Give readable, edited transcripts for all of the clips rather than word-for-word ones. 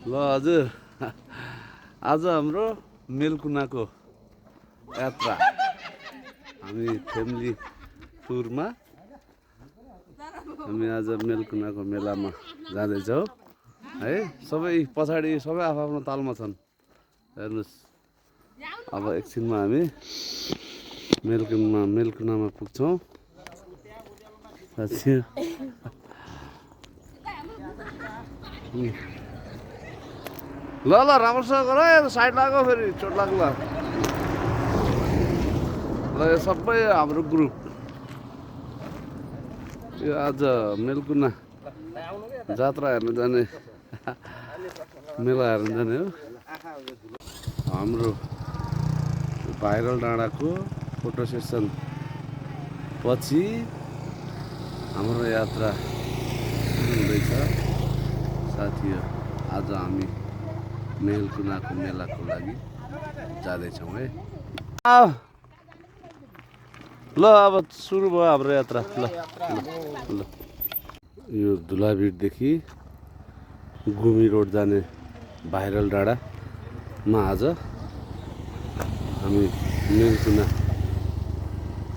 ल हजुर आज हाम्रो मेलकुनाको यात्रा हामी फ्यामिली टुरमा हामी आज मेलकुनाको मेलामा जाँदैछौँ है। सबै पछाडि सबै आफ्नो तालमा छन् हेर्नुहोस्। अब एकछिनमा हामी मेलकुनामा पुग्छौँ। ल ल राम्रोसँग गर है, साइड लाग्यो फेरि चोट लाग्ला। ल यो सबै हाम्रो ग्रुप यो आज मेलकुना जात्रा हेर्न जाने मेला हेर्न जाने हो। हाम्रो भाइरल डाँडाको फोटो सेसन पछि हाम्रो यात्रा सुरु हुँदैछ साथीहरू। आज हामी मेलकुनाको मेलाको लागि जाँदैछौँ है। ल अब सुरु भयो हाम्रो यात्रा। ल ल यो धुलाभिरदेखि गुमी रोड जाने भाइरल डाँडामा आज हामी मेलकुना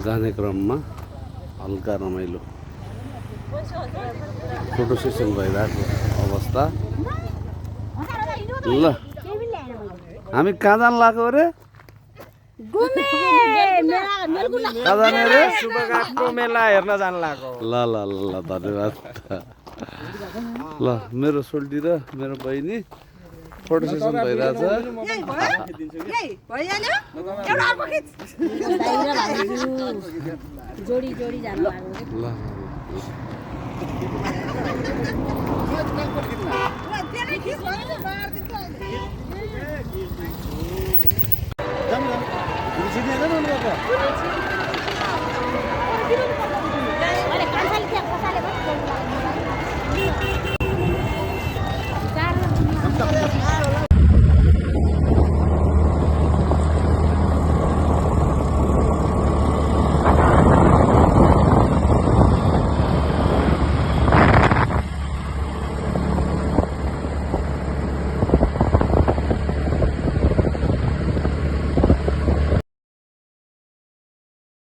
जाने क्रममा हल्का रमाइलो फोटो सेसन भइरहेको अवस्था। ल हामी कहाँ जानु लाग्यो अरे? कहाँ जाने अरे? सुबगाटको मेला हेर्न जानु लाग्यो। ल ल ल ल धन्यवाद। ल मेरो सोल्टी र मेरो बहिनी फोटो सेसन भइरहेछ। जोडी जोडी जानु लाग्यो। ल ल